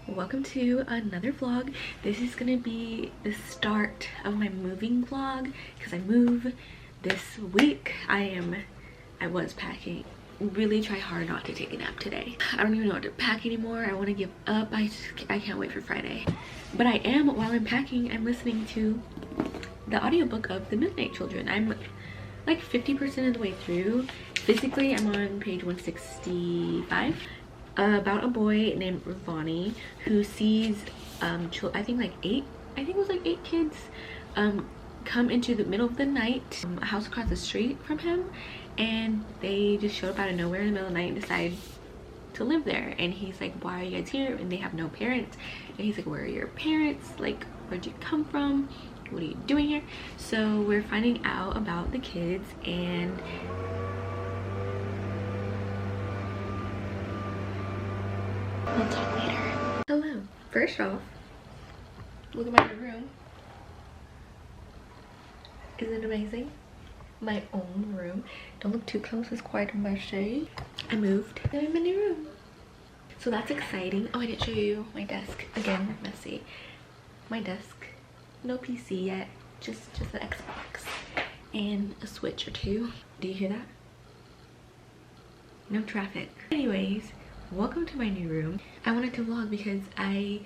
Welcome to another vlog. This is gonna be the start of my moving vlog because I move this week. I was packing. Really try hard not to take a nap today. I don't even know what to pack anymore. I want to give up. I can't wait for Friday. But I am, while I'm packing, I'm listening to the audiobook of The Midnight Children. I'm like 50% of the way through. Physically, I'm on page 165. About a boy named Ronnie who sees I think it was like eight kids come into the middle of the night, a house across the street from him, and they just showed up out of nowhere in the middle of the night and decide to live there. And he's like, why are you guys here? And they have no parents. And he's like, where are your parents? Like, where'd you come from? What are you doing here? So we're finding out about the kids, and we'll talk later. Hello. First off, look at my room. Isn't it amazing? My own room. Don't look too close, it's quite messy. I moved and I'm in my new room. So that's exciting. Oh, I didn't show you my desk. Again, messy. My desk. No PC yet. Just the Xbox. And a Switch or two. Do you hear that? No traffic. Anyways, welcome to my new room. I wanted to vlog because I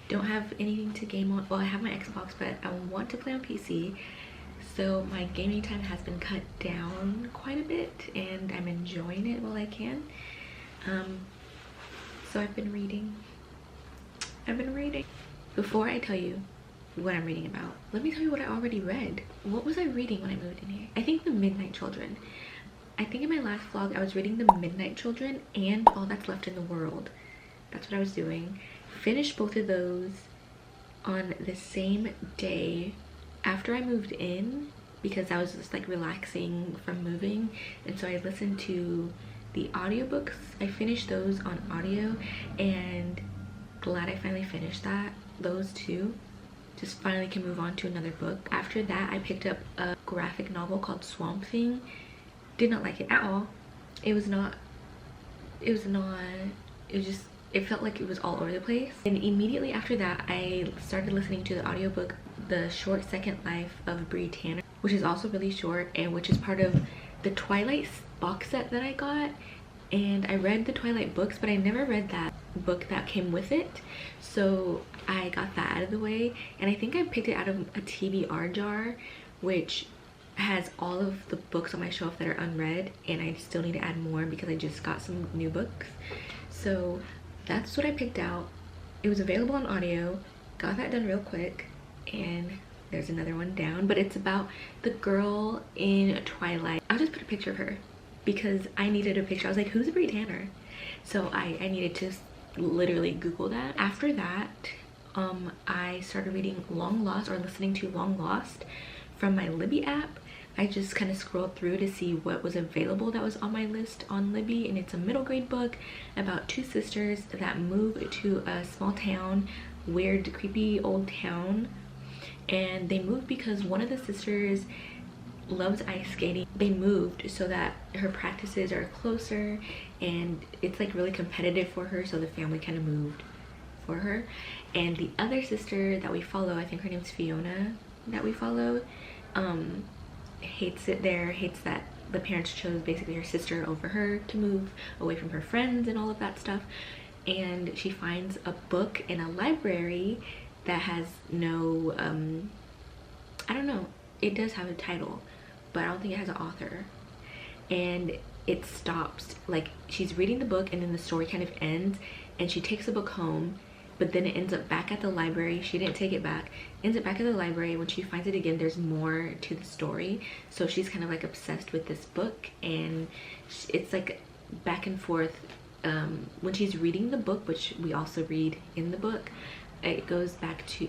don't have anything to game on. Well, I have my Xbox, but I want to play on PC. So my gaming time has been cut down quite a bit and I'm enjoying it while I can. So I've been reading. Before I tell you what I'm reading about, let me tell you what I already read. What was I reading when I moved in here? I think The Midnight Children. I think in my last vlog I was reading The Midnight Children and All That's Left in the World. That's what I was doing. Finished both of those on the same day after I moved in because I was just like relaxing from moving, and so I listened to the audiobooks. I finished those on audio and glad I finally finished those two. Just finally can move on to another book. After that I picked up a graphic novel called Swamp Thing. Did not like it at all. It felt like it was all over the place. And immediately after that I started listening to the audiobook The Short Second Life of Bree Tanner, which is also really short and which is part of the Twilight box set that I got. And I read the Twilight books, but I never read that book that came with it, so I got that out of the way. And I think I picked it out of a TBR jar, which has all of the books on my shelf that are unread, and I still need to add more because I just got some new books. So that's what I picked out. It was available on audio, got that done real quick, and there's another one down, but it's about the girl in Twilight. I'll just put a picture of her because I needed a picture. I was like, who's Bree Tanner? So I needed to literally Google that. After that, I started reading Long Lost, or listening to Long Lost from my Libby app. I just kind of scrolled through to see what was available that was on my list on Libby, and it's a middle grade book about two sisters that move to a small town, weird, creepy old town. And they moved because one of the sisters loves ice skating. They moved so that her practices are closer and it's like really competitive for her, so the family kind of moved for her. And the other sister that we follow, I think her name's Fiona, that we follow, hates it there, hates that the parents chose basically her sister over her to move away from her friends and all of that stuff. And she finds a book in a library that has no I don't know, it does have a title, but I don't think it has an author. And it stops, like she's reading the book and then the story kind of ends and she takes the book home, but then it ends up back at the library. She didn't take it back. Ends up back at the library. When she finds it again, there's more to the story. So she's kind of like obsessed with this book, and it's like back and forth. When she's reading the book, which we also read in the book, it goes back to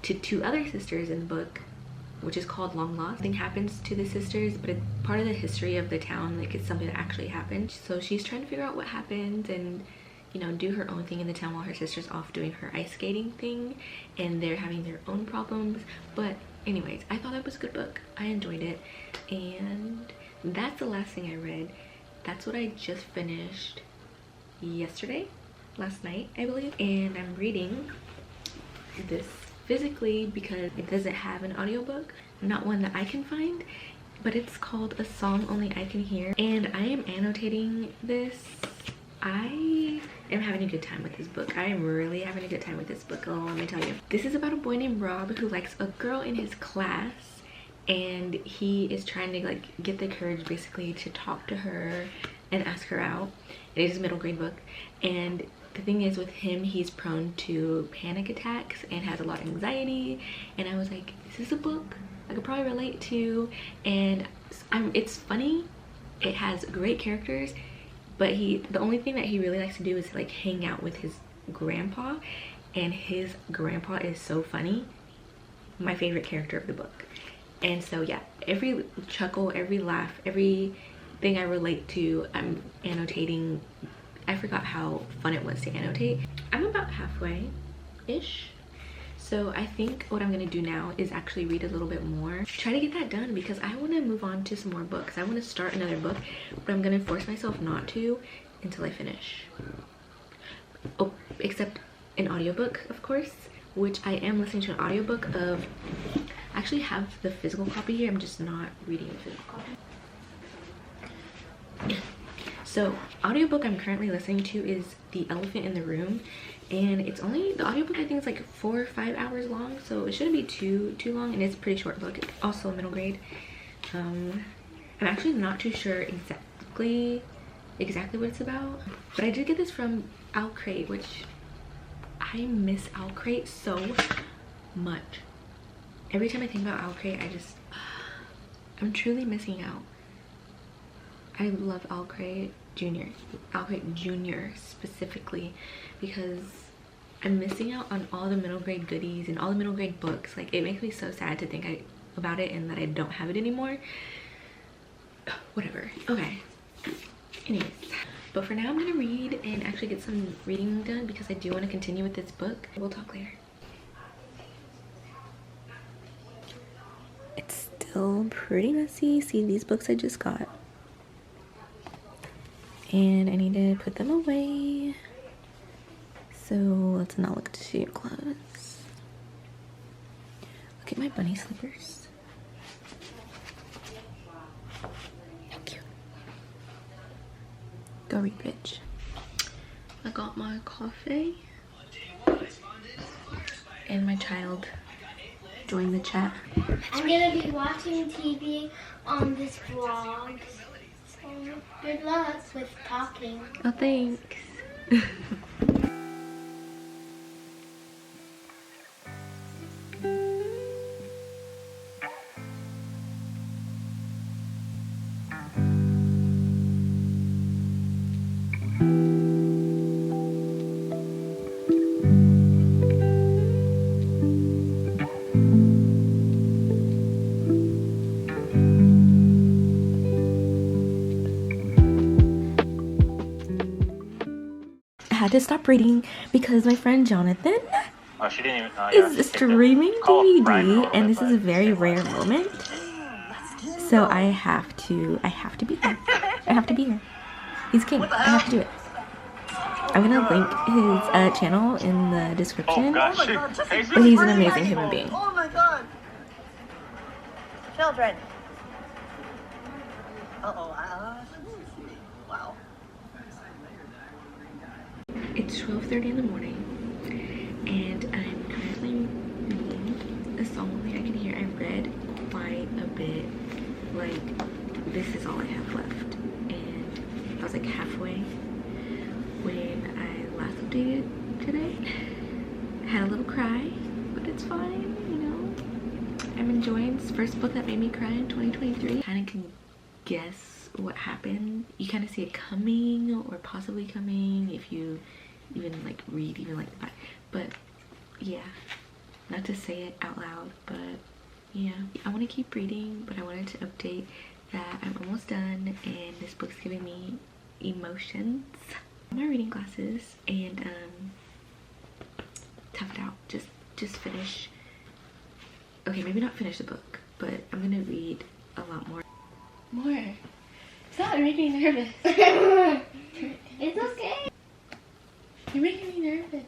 to two other sisters in the book, which is called Long Lost. Something happens to the sisters, but it's part of the history of the town. Like, it's something that actually happened. So she's trying to figure out what happened and, you know, do her own thing in the town while her sister's off doing her ice skating thing, and they're having their own problems. But anyways, I thought that was a good book. I enjoyed it, and that's the last thing I read. That's what I just finished yesterday. last night, I believe, and I'm reading this physically because it doesn't have an audiobook, not one that I can find, but it's called A Song Only I Can Hear, and I am annotating this. I am having a good time with this book. I am really having a good time with this book, let me tell you. This is about a boy named Rob who likes a girl in his class, and he is trying to like get the courage basically to talk to her and ask her out. It is a middle grade book, and the thing is with him, he's prone to panic attacks and has a lot of anxiety, and I was like, this is a book I could probably relate to, and it's funny, it has great characters, but the only thing that he really likes to do is like hang out with his grandpa, and his grandpa is so funny. My favorite character of the book. And so yeah, every chuckle, every laugh, everything I relate to, I'm annotating. I forgot how fun it was to annotate. I'm about halfway-ish. So I think what I'm gonna do now is actually read a little bit more. Try to get that done because I wanna move on to some more books. I wanna start another book, but I'm gonna force myself not to until I finish. Oh, except an audiobook, of course, which I am listening to an audiobook of. I actually have the physical copy here, I'm just not reading the physical copy. So, audiobook I'm currently listening to is The Elephant in the Room, and it's only, the audiobook I think is like 4 or 5 hours long, so it shouldn't be too long, and it's a pretty short book. It's also a middle grade. I'm actually not too sure exactly what it's about, but I did get this from Crate, which I miss Crate so much. Every time I think about Crate, I'm truly missing out. I love Crate Jr. Specifically, because I'm missing out on all the middle grade goodies and all the middle grade books. Like, it makes me so sad to think about it and that I don't have it anymore. Whatever. Okay. Anyways, but for now I'm gonna read and actually get some reading done because I do want to continue with this book. We'll talk later. It's still pretty messy. See, these books I just got, and I need to put them away, so let's not look too close. Look at my bunny slippers. How cute. Go read, bitch. I got my coffee and my child joined the chat. I'm gonna be watching TV on this vlog. So good luck with talking. Oh, thanks. Had to stop reading because my friend Jonathan is streaming DVD, and this is a very rare moment, so I have to be here. I have to be here. He's king. I have to do it. I'm gonna link his channel in the description, but he's an amazing human being. Oh my god! Children. Wow. It's 12:30 in the morning, and I'm currently reading A Song Only I Can Hear. I've read quite a bit. Like, this is all I have left, and I was like halfway when I last updated today. I had a little cry, but it's fine, you know. I'm enjoying this first book that made me cry in 2023. Kind of can guess what happened. You kind of see it coming or possibly coming if you even like read even like that. But yeah, not to say it out loud, but yeah, I want to keep reading, but I wanted to update that I'm almost done and this book's giving me emotions. My reading glasses, and tough it out. Just finish. Okay, maybe not finish the book, but I'm gonna read a lot more. Stop making me nervous. It's okay. You're making me nervous.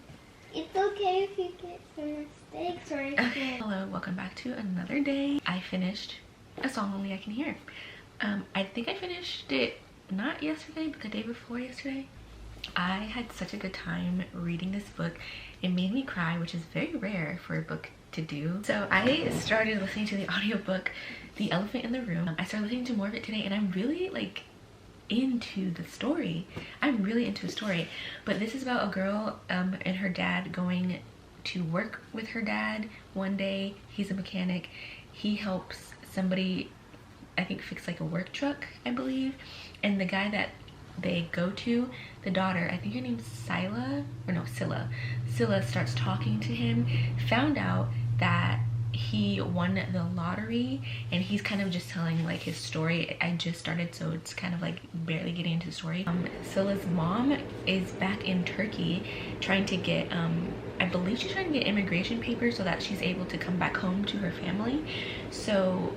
It's okay if you get some mistakes or anything. Okay. Hello, welcome back to another day. I finished A Song Only I Can Hear. I think I finished it not yesterday, but the day before yesterday. I had such a good time reading this book. It made me cry, which is very rare for a book to do. So I started listening to the audiobook The Elephant in the Room. I started listening to more of it today, and I'm really like into the story. I'm really into the story. But this is about a girl and her dad going to work with her dad one day. He's a mechanic. He helps somebody, I think, fix like a work truck, I believe. And the guy that they go to, the daughter, I think her name's Scylla, or no, Scylla. Scylla starts talking to him, found out that he won the lottery, and he's kind of just telling like his story. I just started, so it's kind of like barely getting into the story. Scylla's mom is back in Turkey trying to get, I believe she's trying to get immigration papers so that she's able to come back home to her family. So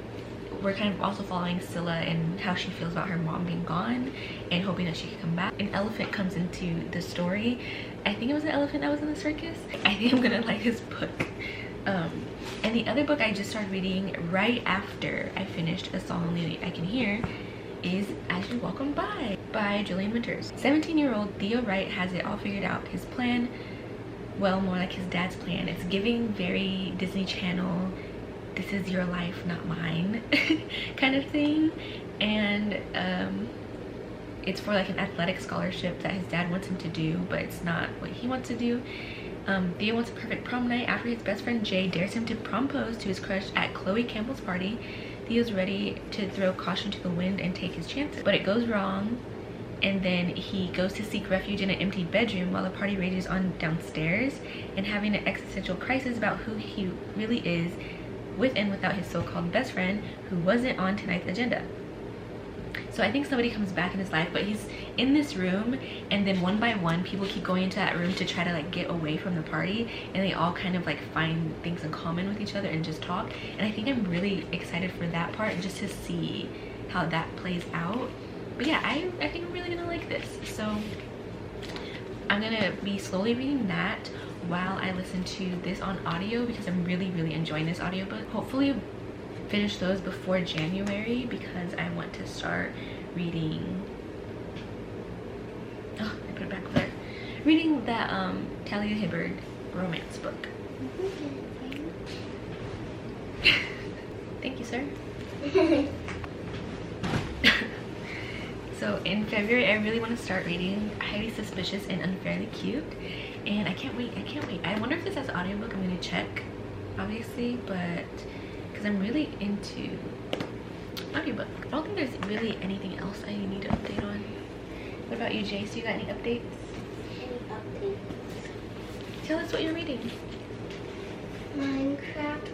we're kind of also following Scylla and how she feels about her mom being gone and hoping that she can come back. An elephant comes into the story. I think it was an elephant that was in the circus. I think I'm gonna like this book. And the other book I just started reading right after I finished A Song Only I Can Hear is As You Walk On by Julian Winters. 17-year-old Theo Wright has it all figured out. His plan, well, more like his dad's plan. It's giving very Disney Channel, this is your life, not mine kind of thing. And it's for like an athletic scholarship that his dad wants him to do, but it's not what he wants to do. Theo wants a perfect prom night after his best friend Jay dares him to propose to his crush at Chloe Campbell's party. Theo's ready to throw caution to the wind and take his chances, but it goes wrong, and then he goes to seek refuge in an empty bedroom while the party rages on downstairs, and having an existential crisis about who he really is with and without his so-called best friend who wasn't on tonight's agenda. So I think somebody comes back in his life, but he's in this room, and then one by one people keep going into that room to try to like get away from the party, and they all kind of like find things in common with each other and just talk. And I think I'm really excited for that part, just to see how that plays out. But yeah, I think I'm really gonna like this. So I'm gonna be slowly reading that while I listen to this on audio, because I'm really enjoying this audiobook. Hopefully finish those before January, because I want to start reading, oh, I put it back there, reading that Talia Hibbard romance book. Thank you, sir. So in February I really want to start reading Highly Suspicious and Unfairly Cute, and I can't wait. I wonder if this has an audiobook. I'm gonna check, obviously, but because I'm really into audiobook. I don't think there's really anything else I need to update on. What about you, Jace? You got any updates? Any updates? Tell us what you're reading. Minecraft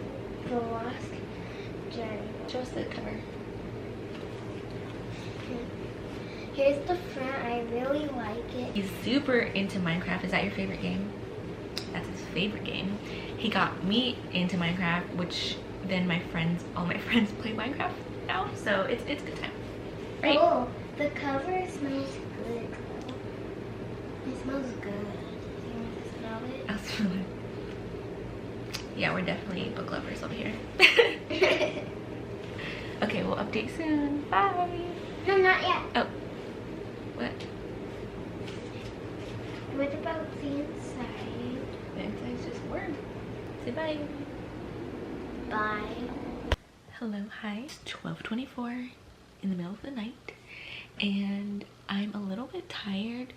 The Lost Journey. Show us the cover. Here's the front. I really like it. He's super into Minecraft. Is that your favorite game? That's his favorite game. He got me into Minecraft, which then all my friends play Minecraft now, so it's a good time, right? Oh, the cover smells good though. It smells good. Do you want to smell it? I'll smell it. Yeah, we're definitely book lovers over here. Okay, we'll update soon. Bye. No, not yet. Oh, what? What about the inside? The inside's just word. Say bye. Bye. Hello, hi. It's 12:24 in the middle of the night, and I'm a little bit tired,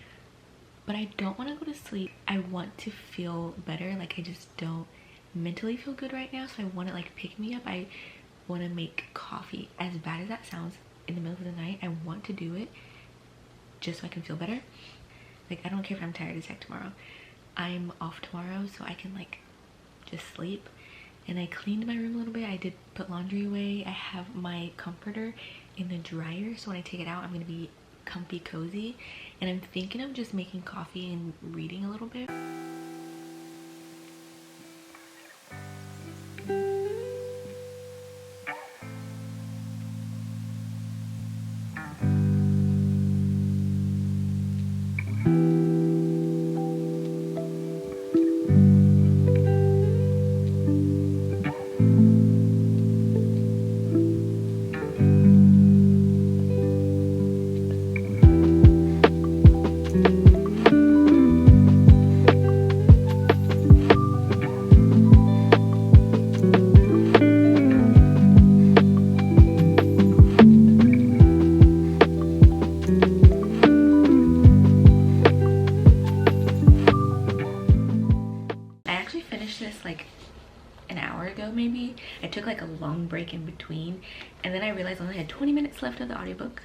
but I don't want to go to sleep. I want to feel better. Like, I just don't mentally feel good right now, so I want to like pick me up. I want to make coffee. As bad as that sounds, in the middle of the night, I want to do it just so I can feel better. Like, I don't care if I'm tired as heck tomorrow. I'm off tomorrow, so I can like just sleep. And I cleaned my room a little bit. I did put laundry away. I have my comforter in the dryer, so when I take it out, I'm gonna be comfy cozy. And I'm thinking of just making coffee and reading a little bit. finished this like an hour ago maybe. I took like a long break in between, and then I realized I only had 20 minutes left of the audiobook,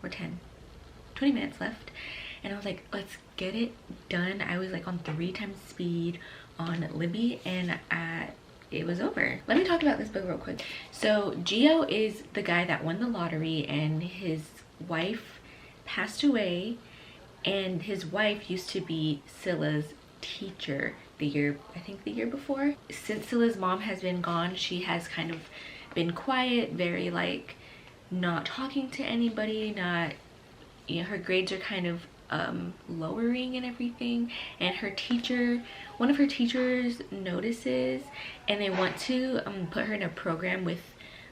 or 20 minutes left, and I was like, let's get it done. I was like on 3 times speed on Libby, and it was over. Let me talk about this book real quick. So Gio is the guy that won the lottery, and his wife passed away, and his wife used to be Scylla's teacher I think the year before. Since Scylla's mom has been gone, she has kind of been quiet, very like not talking to anybody, not, you know, her grades are kind of lowering and everything, and her teacher, one of her teachers notices, and they want to put her in a program with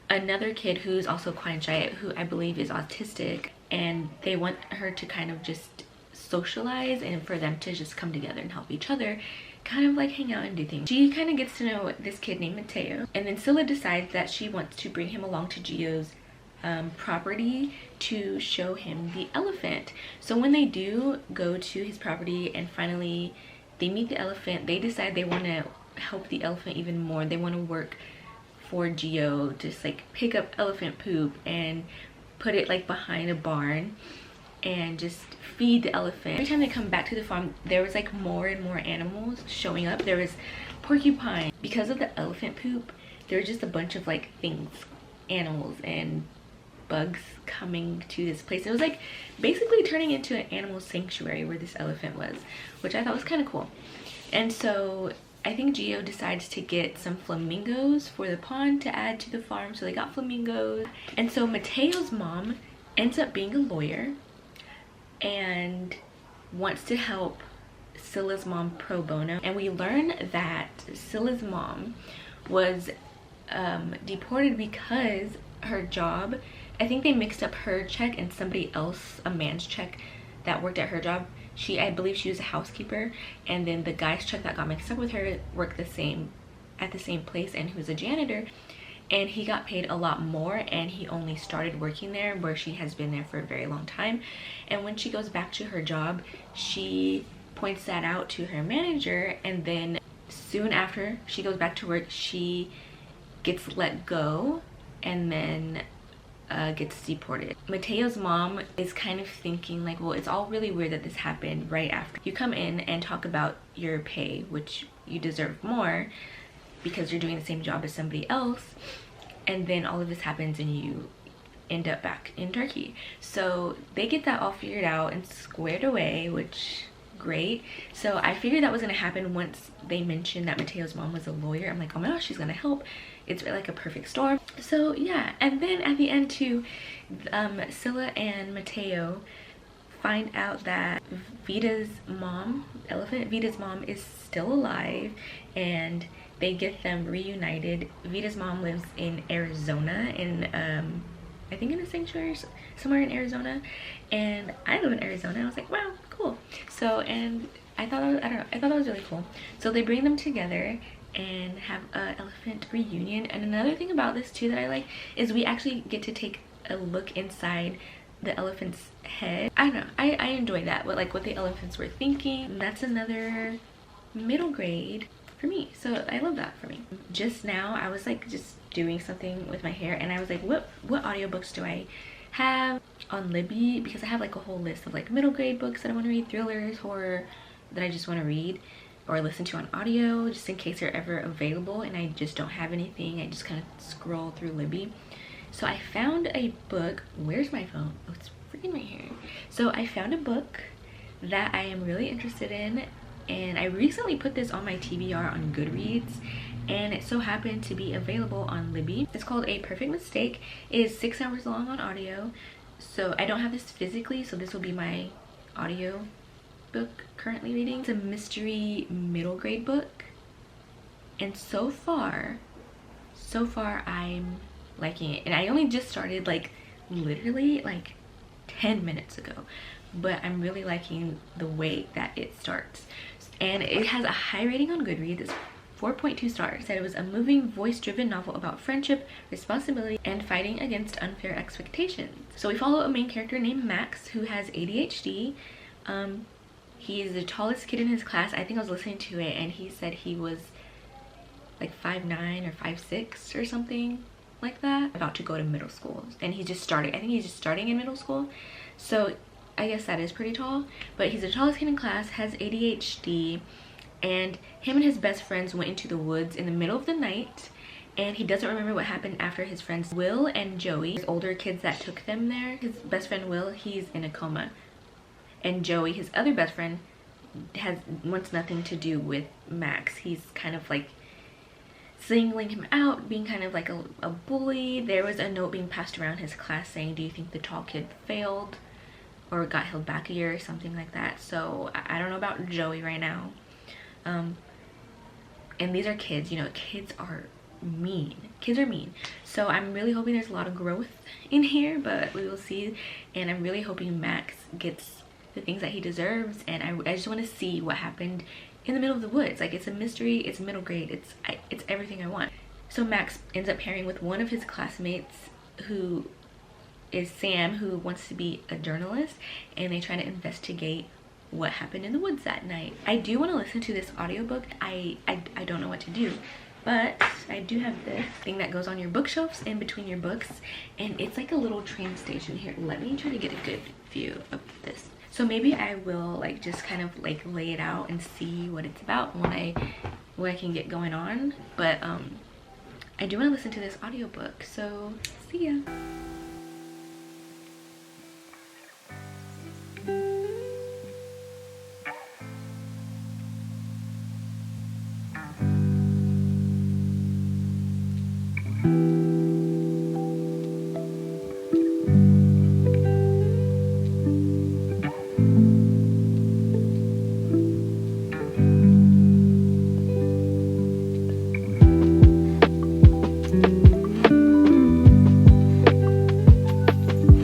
another kid who's also quiet and shy, who I believe is autistic, and they want her to kind of just socialize and for them to just come together and help each other, kind of like hang out and do things. She kind of gets to know this kid named Mateo, and then Scylla decides that she wants to bring him along to Gio's property to show him the elephant. So when they do go to his property and finally they meet the elephant, they decide they want to help the elephant even more. They want to work for Gio, just like pick up elephant poop and put it like behind a barn and just feed the elephant. Every time they come back to the farm, there was like more and more animals showing up. There was porcupine. Because of the elephant poop, there were just a bunch of like things, animals and bugs coming to this place. It was like basically turning into an animal sanctuary where this elephant was, which I thought was kind of cool. And so I think Gio decides to get some flamingos for the pond to add to the farm. So they got flamingos. And so Mateo's mom ends up being a lawyer and wants to help Scylla's mom pro bono. And we learn that Scylla's mom was deported because her job, I think they mixed up her check and somebody else, a man's check that worked at her job. I believe she was a housekeeper, and then the guy's check that got mixed up with her worked at the same place, and he was a janitor, and he got paid a lot more, and he only started working there where she has been there for a very long time. And when she goes back to her job, she points that out to her manager, and then soon after she goes back to work, she gets let go and then gets deported. Mateo's mom is kind of thinking like, well, it's all really weird that this happened right after you come in and talk about your pay, which you deserve more because you're doing the same job as somebody else, and then all of this happens and you end up back in Turkey. So they get that all figured out and squared away, which great. So I figured that was gonna happen once they mentioned that Mateo's mom was a lawyer. I'm like, oh my gosh, she's gonna help. It's like a perfect storm. So yeah, and then at the end too, Scylla and Mateo find out that Vita's mom, Vita's mom, is still alive, and they get them reunited. Vita's mom lives in Arizona, in I think in a sanctuary somewhere in Arizona, and I live in Arizona. I was like, wow, cool. So, and I thought that was really cool. So they bring them together and have a elephant reunion. And another thing about this too that I like is we actually get to take a look inside the elephant's head. I don't know, I enjoy that, what the elephants were thinking. That's another middle grade for me, so I love that for me. Just now I was like just doing something with my hair, and I was like, what audiobooks do I have on Libby, because I have like a whole list of like middle grade books that I want to read, thrillers, horror that I just want to read or listen to on audio, just in case they're ever available and I just don't have anything. I just kind of scroll through Libby. So I found a book. Where's my phone? Oh, it's freaking right here. So I found a book that I am really interested in, and I recently put this on my TBR on Goodreads, and it so happened to be available on Libby. It's called A Perfect Mistake. It is 6 hours long on audio, so I don't have this physically, so this will be my audio book currently reading. It's a mystery middle grade book, and so far I'm liking it. And I only just started like literally like 10 minutes ago, but I'm really liking the way that it starts. And it has a high rating on Goodreads. It's 4.2 stars. Said it was a moving, voice-driven novel about friendship, responsibility, and fighting against unfair expectations. So we follow a main character named Max who has ADHD. He is the tallest kid in his class. I think I was listening to it and he said he was like 5'9" or 5'6" or something like that, about to go to middle school. And he's just starting, I think he's just starting in middle school, so I guess that is pretty tall. But he's the tallest kid in class, has ADHD, and him and his best friends went into the woods in the middle of the night, and he doesn't remember what happened after his friends Will and Joey, his older kids that took them there. His best friend Will, he's in a coma, and Joey, his other best friend, wants nothing to do with Max. He's kind of like singling him out, being kind of like a bully. There was a note being passed around his class saying, do you think the tall kid failed or got held back a year or something like that. So I don't know about Joey right now. And these are kids, you know, kids are mean. Kids are mean. So I'm really hoping there's a lot of growth in here, but we will see. And I'm really hoping Max gets the things that he deserves, and I just want to see what happened in the middle of the woods. Like, it's a mystery, it's middle grade, it's everything I want. So Max ends up pairing with one of his classmates, who is Sam, who wants to be a journalist, and they try to investigate what happened in the woods that night. I do want to listen to this audiobook. I don't know what to do, but I do have this thing that goes on your bookshelves in between your books, and it's like a little train station. Here, let me try to get a good view of this. So maybe I will like just kind of like lay it out and see what it's about when I can get going on. But I do want to listen to this audiobook, so see ya.